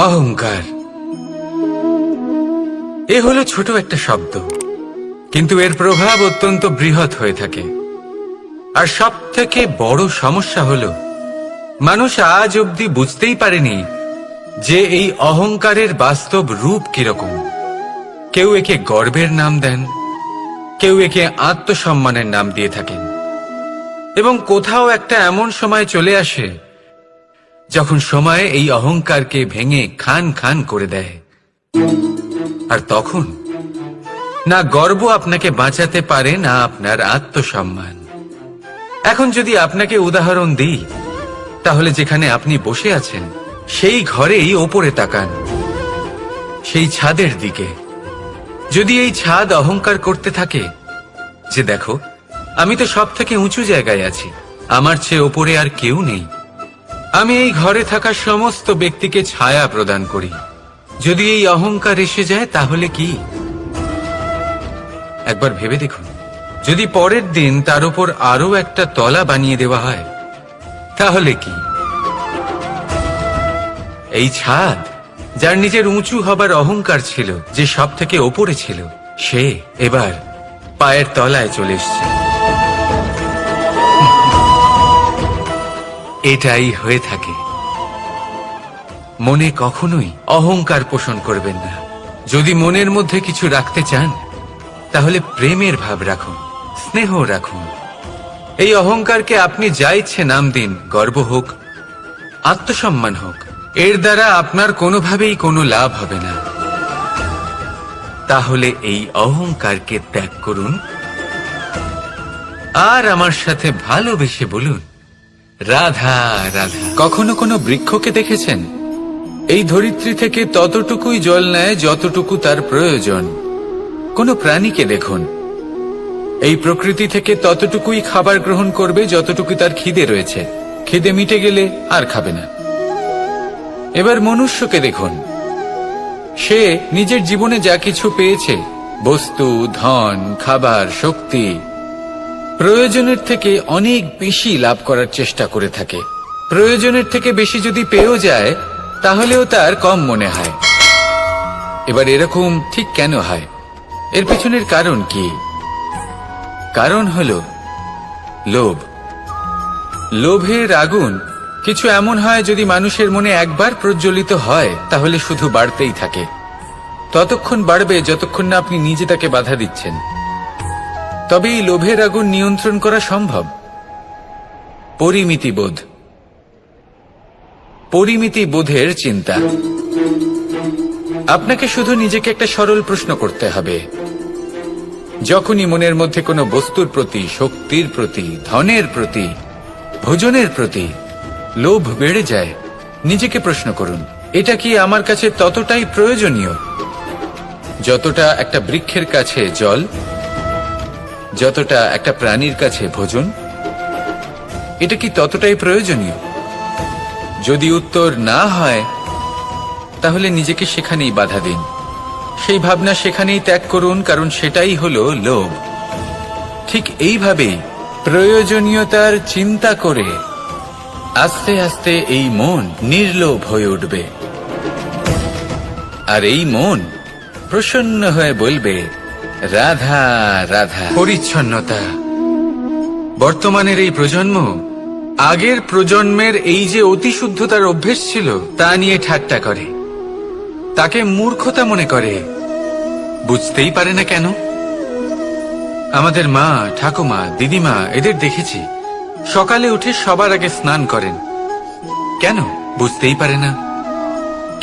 অহংকার এ হলো ছোট একটা শব্দ, কিন্তু এর প্রভাব অত্যন্ত বৃহৎ হয়ে থাকে। আর সব থেকে বড় সমস্যা হলো মানুষ আজ অবধি বুঝতেই পারেনি যে এই অহংকারের বাস্তব রূপ কিরকম। কেউ একে গর্বের নাম দেন, কেউ একে আত্মসম্মানের নাম দিয়ে থাকেন, এবং কোথাও একটা এমন সময় চলে আসে যখন সময় এই অহংকারকে ভেঙে খান খান করে দেয়। আর তখন না গর্ব আপনাকে বাঁচাতে পারে, না আপনার আত্মসম্মান। এখন যদি আপনাকে উদাহরণ দিই, তাহলে যেখানে আপনি বসে আছেন সেই ঘরেই ওপরে তাকান, সেই ছাদের দিকে। যদি এই ছাদ অহংকার করতে থাকে যে দেখো, আমি তো সব থেকে উঁচু জায়গায় আছি, আমার চেয়ে ওপরে আর কেউ নেই, আমি এই ঘরে থাকা সমস্ত ব্যক্তিকে ছায়া প্রদান করি, যদি এই অহংকার এসে যায় তাহলে কি? একবার ভেবে দেখুন, যদি পরের দিন তার উপর আরো একটা তলা বানিয়ে দেওয়া হয় তাহলে কি? এই ছাদ, যার নিজের উঁচু হবার অহংকার ছিল, যে সব থেকে ওপরে ছিল, সে এবার পায়ের তলায় চলে এসছে। এটাই হয়ে থাকে। মনে কখনোই অহংকার পোষণ করবেন না। যদি মনের মধ্যে কিছু রাখতে চান, তাহলে প্রেমের ভাব রাখুন, স্নেহ রাখুন। এই অহংকারকে আপনি যা ইচ্ছে নাম দিন, গর্ব হোক, আত্মসম্মান হোক, এর দ্বারা আপনার কোনোভাবেই কোনো লাভ হবে না। তাহলে এই অহংকারকে ত্যাগ করুন আর আমার সাথে ভালোবেসে বলুন, রাধা রাধা। কখনো কোনো বৃক্ষকে দেখেছেন? এই ধরিত্রী থেকে ততটুকুই জল নেয় যতটুকু তার প্রয়োজন। কোনো প্রাণীকে দেখুন, এই প্রকৃতি থেকে ততটুকুই খাবার গ্রহণ করবে যতটুকু তার খিদে রয়েছে। খিদে মিটে গেলে আর খাবে না। এবার মনুষ্যকে দেখুন, সে নিজের জীবনে যা কিছু পেয়েছে, বস্তু, ধন, খাবার, শক্তি, প্রয়োজনের থেকে অনেক বেশি লাভ করার চেষ্টা করে থাকে। প্রয়োজনের থেকে বেশি যদি পেয়েও যায়, তাহলেও তার কম মনে হয়। এবার এরকম ঠিক কেন হয়? এর পেছনের কারণ কি? কারণ হলো লোভ। লোভের আগুন কিছু এমন হয়, যদি মানুষের মনে একবার প্রজ্বলিত হয় তাহলে শুধু বাড়তেই থাকে। ততক্ষণ বাড়বে যতক্ষণ না আপনি নিজে তাকে বাধা দিচ্ছেন। তবে এই লোভের আগুন নিয়ন্ত্রণ করা সম্ভব। পরিমিতিবোধ, পরিমিতিবোধের চিন্তা। আপনাকে শুধু নিজেকে একটা সরল প্রশ্ন করতে হবে। যখনই মনের মধ্যে কোনো বস্তুর প্রতি, শক্তির প্রতি, ধনের প্রতি, ভোজনের প্রতি লোভ বেড়ে যায়, নিজেকে প্রশ্ন করুন, এটা কি আমার কাছে ততটাই প্রয়োজনীয় যতটা একটা বৃক্ষের কাছে জল, যতটা একটা প্রাণীর কাছে ভোজন? এটা কি ততটাই প্রয়োজনীয়? যদি উত্তর না হয়, তাহলে নিজেকে সেখানেই বাধা দিন, সেই ভাবনা সেখানেই ত্যাগ করুন, কারণ সেটাই হলো লোভ। ঠিক এইভাবেই প্রয়োজনীয়তার চিন্তা করে আস্তে আস্তে এই মন নির্লোভ হয়ে উঠবে, আর এই মন প্রসন্ন হয়ে বলবে, রাধা রাধা। পরিচ্ছন্নতা। বর্তমানের এই প্রজন্ম আগের প্রজন্মের এই যে অতিশুদ্ধতার অভ্যেস ছিল তা নিয়ে ঠাট্টা করে, তাকে মূর্খতা মনে করে। বুঝতেই পারে না কেন? আমাদের মা, ঠাকুমা, দিদিমা, এদের দেখেছি সকালে উঠে সবার আগে স্নান করেন। কেন? বুঝতেই পারে না।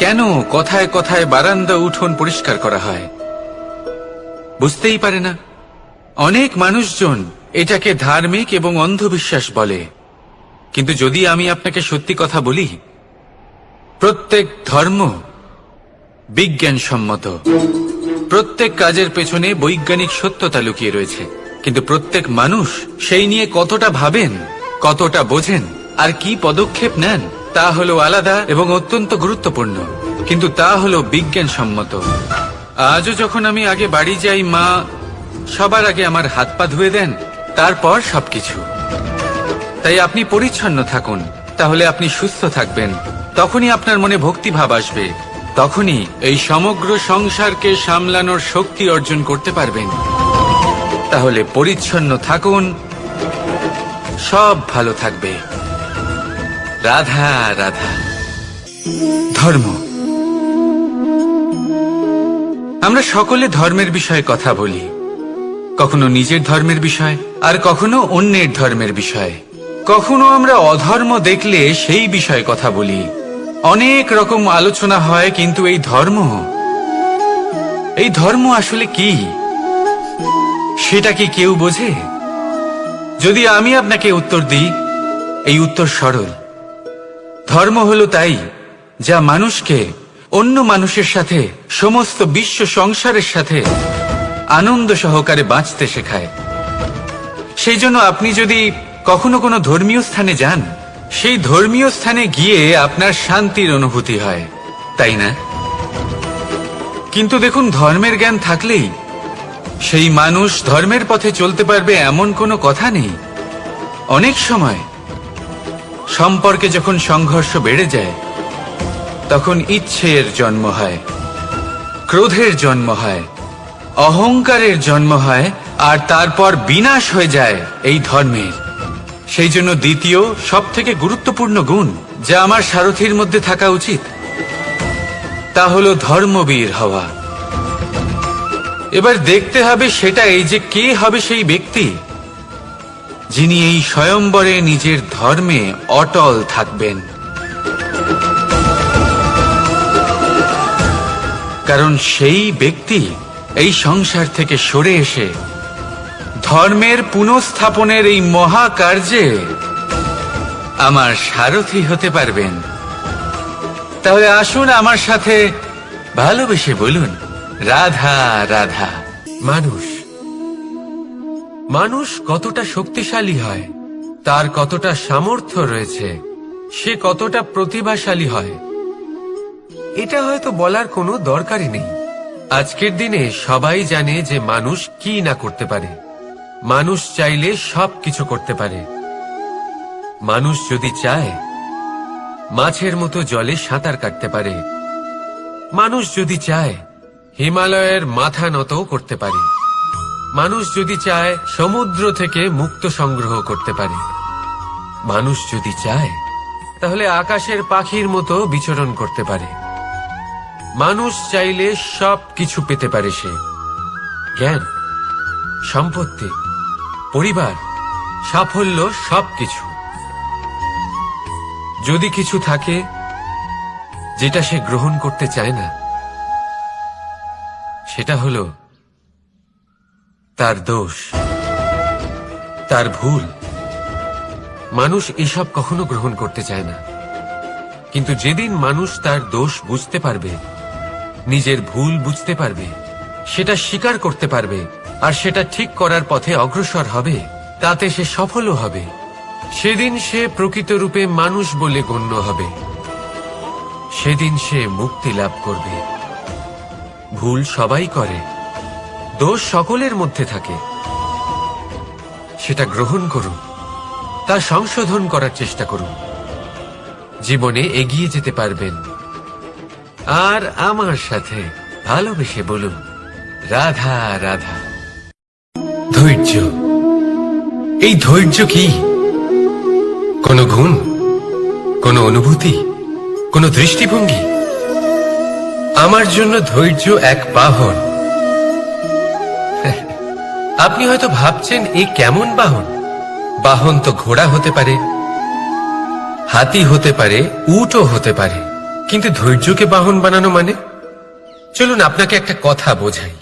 কেন কথায় কথায় বারান্দা, উঠোন পরিষ্কার করা হয়? বুঝতেই পারে না। অনেক মানুষজন এটাকে ধার্মিক এবং অন্ধবিশ্বাস বলে, কিন্তু যদি আমি আপনাকে সত্যি কথা বলি, প্রত্যেক ধর্ম বিজ্ঞানসম্মত। প্রত্যেক কাজের পেছনে বৈজ্ঞানিক সত্যতা লুকিয়ে রয়েছে, কিন্তু প্রত্যেক মানুষ সেই নিয়ে কতটা ভাবেন, কতটা বোঝেন, আর কি পদক্ষেপ নেন, তা হলো আলাদা এবং অত্যন্ত গুরুত্বপূর্ণ, কিন্তু তা হলো বিজ্ঞানসম্মত। আজও যখন আমি আগে বাড়ি যাই, মা সবার আগে আমার হাত পা ধুয়ে দেন, তারপর সবকিছু। তাই আপনি পরিচ্ছন্ন থাকুন, তাহলে আপনি সুস্থ থাকবেন। তখনই আপনার মনে ভক্তিভাব আসবে, তখনই এই সমগ্র সংসারকে সামলানোর শক্তি অর্জন করতে পারবেন। তাহলে পরিচ্ছন্ন থাকুন, সব ভালো থাকবে। রাধা রাধা। ধর্ম। আমরা সকলে ধর্মের বিষয়ে কথা বলি, কখনো নিজের ধর্মের বিষয়, আর কখনো অন্যের ধর্মের বিষয়। কখনো আমরা অধর্ম দেখলে সেই বিষয়ে কথা বলি। অনেক রকম আলোচনা হয়, কিন্তু এই ধর্ম আসলে কি, সেটা কি কেউ বোঝে? যদি আমি আপনাকে উত্তর দিই, এই উত্তর সরল। ধর্ম হলো তাই যা মানুষকে অন্য মানুষের সাথে, সমস্ত বিশ্ব সংসারের সাথে আনন্দ সহকারে বাঁচতে শেখায়। সেই জন্য আপনি যদি কখনো কোনো ধর্মীয় স্থানে যান, সেই ধর্মীয় স্থানে গিয়ে আপনার শান্তির অনুভূতি হয়, তাই না? কিন্তু দেখুন, ধর্মের জ্ঞান থাকলেই সেই মানুষ ধর্মের পথে চলতে পারবে এমন কোনো কথা নেই। অনেক সময় সম্পর্কে যখন সংঘর্ষ বেড়ে যায়, তখন ইচ্ছের জন্ম হয়, ক্রোধের জন্ম হয়, অহংকারের জন্ম হয়, আর তারপর বিনাশ হয়ে যায় এই ধর্মের। সেই জন্য দ্বিতীয় সবথেকে গুরুত্বপূর্ণ গুণ যা আমার সারথীর মধ্যে থাকা উচিত, তা হলো ধর্মবীর হওয়া। এবার দেখতে হবে সেটা এই যে কে হবে সেই ব্যক্তি যিনি এই স্বয়ম্বরে নিজের ধর্মে অটল থাকবেন। কারণ সেই ব্যক্তি এই সংসার থেকে সরে এসে ধর্মের পুনঃস্থাপনের এই মহাকার্যে আমার সারথী হতে পারবেন। তাহলে আসুন আমার সাথে ভালোবেসে বলুন, রাধা রাধা। মানুষ কতটা শক্তিশালী হয়, তার কতটা সামর্থ্য রয়েছে, সে কতটা প্রতিভাশালী হয়, এটা হয়তো বলার কোনো দরকারই নেই। আজকের দিনে সবাই জানে যে মানুষ কি না করতে পারে। মানুষ চাইলে সব কিছু করতে পারে। মানুষ যদি চায় মাছের মতো জলে সাঁতার কাটতে পারে। মানুষ যদি চায় হিমালয়ের মাথা নত করতে পারে। মানুষ যদি চায় সমুদ্র থেকে মুক্ত সংগ্রহ করতে পারে। মানুষ যদি চায় তাহলে আকাশের পাখির মতো বিচরণ করতে পারে। মানুষ চাইলে সব কিছু পেতে পারে। সে জ্ঞান, সম্পত্তি, পরিবার, সাফল্য, সবকিছু। যদি কিছু থাকে যেটা সে গ্রহণ করতে চায় না, সেটা হলো তার দোষ, তার ভুল। মানুষ এসব কখনো গ্রহণ করতে চায় না। কিন্তু যেদিন মানুষ তার দোষ বুঝতে পারবে, নিজের ভুল বুঝতে পারবে, সেটা স্বীকার করতে পারবে, আর সেটা ঠিক করার পথে অগ্রসর হবে, তাতে সে সফলও হবে, সেদিন সে প্রকৃত রূপে মানুষ বলে গণ্য হবে। সেদিন সে মুক্তি লাভ করবে। ভুল সবাই করে, দোষ সকলের মধ্যে থাকে। সেটা গ্রহণ করুন, তা সংশোধন করার চেষ্টা করুন। জীবনে এগিয়ে যেতে পারবেন। আর আমার সাথে ভালোবেসে বলুন, রাধা রাধা। ধৈর্য। এই ধৈর্য কি? কোনো গুণ, কোনো অনুভূতি, কোনো দৃষ্টিভঙ্গি? আমার জন্য ধৈর্য এক বাহন। আপনি হয়তো ভাবছেন, এই কেমন বাহন? বাহন তো ঘোড়া হতে পারে, হাতি হতে পারে, উটও হতে পারে, কিন্তু ধৈর্যকে বাহন বানানো মানে? চলুন আপনাকে একটা কথা বোঝাই।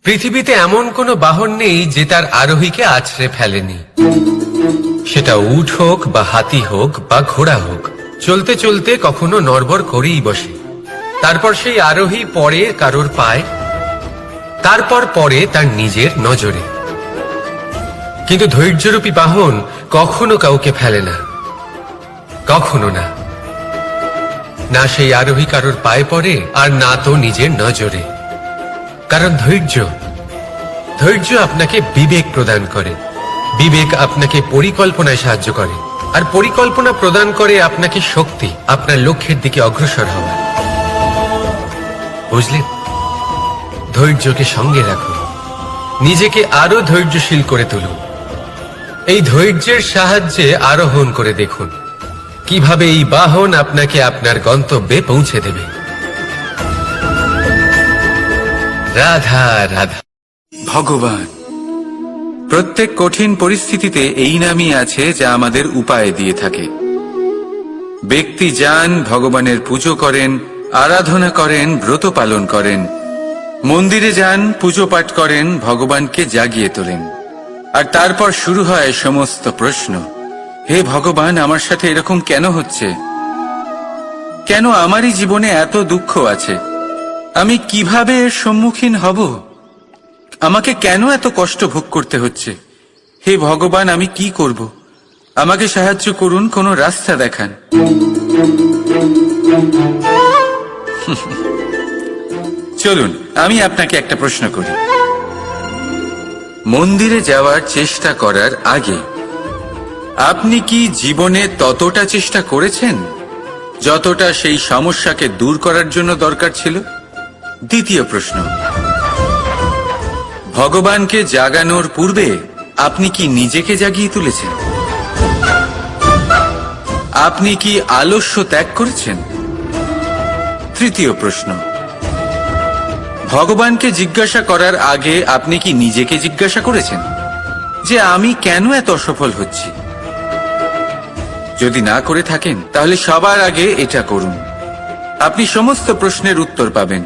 পৃথিবীতে এমন কোনো বাহন নেই যে তার আরোহীকে আছড়ে ফেলেনি। সেটা উট হোক বা হাতি হোক বা ঘোড়া হোক, চলতে চলতে কখনো নড়বড় করেই বসে। তারপর সেই আরোহী পড়ে কারোর পায়, তারপর পড়ে তার নিজের নজরে। কিন্তু ধৈর্যরূপী বাহন কখনো কাউকে ফেলে না, কখনো না। না সেই আরোহী কারোর পায়ে পড়ে, আর না তো নিজের নজরে। কারণ ধৈর্য আপনাকে বিবেক প্রদান করে। বিবেক আপনাকে পরিকল্পনায় সাহায্য করে, আর পরিকল্পনা প্রদান করে আপনাকে শক্তি, আপনার লক্ষ্যের দিকে অগ্রসর হওয়া। বুঝলেন? ধৈর্যকে সঙ্গে রাখুন, নিজেকে আরো ধৈর্যশীল করে তুলুন। এই ধৈর্যের সাহায্যে আরোহণ করে দেখুন কিভাবে এই বাহন আপনাকে আপনার গন্তব্যে পৌঁছে দেবে। রাধা রাধা। ভগবান। প্রত্যেক কঠিন পরিস্থিতিতে এই নামই আছে যা আমাদের উপায় দিয়ে থাকে। ব্যক্তি যান, ভগবানের পুজো করেন, আরাধনা করেন, ব্রত পালন করেন, মন্দিরে যান, পুজো পাঠ করেন, ভগবানকে জাগিয়ে তোলেন। আর তারপর শুরু হয় সমস্ত প্রশ্ন। হে ভগবান, আমার সাথে এরকম কেন হচ্ছে? কেন আমারই জীবনে এত দুঃখ আছে? আমি কিভাবে এর সম্মুখীন হব? আমাকে কেন এত কষ্ট ভোগ করতে হচ্ছে? হে ভগবান, আমি কি করব? আমাকে সাহায্য করুন, কোনো রাস্তা দেখান। চলুন আমি আপনাকে একটা প্রশ্ন করি। মন্দিরে যাওয়ার চেষ্টা করার আগে আপনি কি জীবনে ততটা চেষ্টা করেছেন যতটা সেই সমস্যাকে দূর করার জন্য দরকার ছিল? দ্বিতীয় প্রশ্ন, ভগবানকে জাগানোর পূর্বে আপনি কি নিজেকে জাগিয়ে তুলেছেন? আপনি কি আলস্য ত্যাগ করেছেন? তৃতীয় প্রশ্ন, ভগবানকে জিজ্ঞাসা করার আগে আপনি কি নিজেকে জিজ্ঞাসা করেছেন যে আমি কেন এত অসফল হচ্ছি? যদি না করে থাকেন তাহলে সবার আগে এটা করুন। আপনি সমস্ত প্রশ্নের উত্তর পাবেন,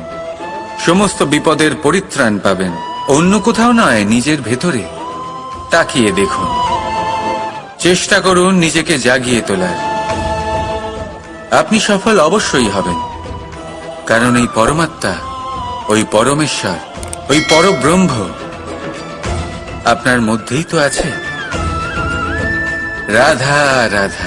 সমস্ত বিপদের পরিত্রাণ পাবেন। অন্য কোথাও নয়, নিজের ভেতরে তাকিয়ে দেখুন। চেষ্টা করুন নিজেকে জাগিয়ে তোলার। আপনি সফল অবশ্যই হবেন, কারণ এই পরমাত্মা, ওই পরমেশ্বর, ওই পরব্রহ্ম আপনার মধ্যেই তো আছে। রাধা রাধা।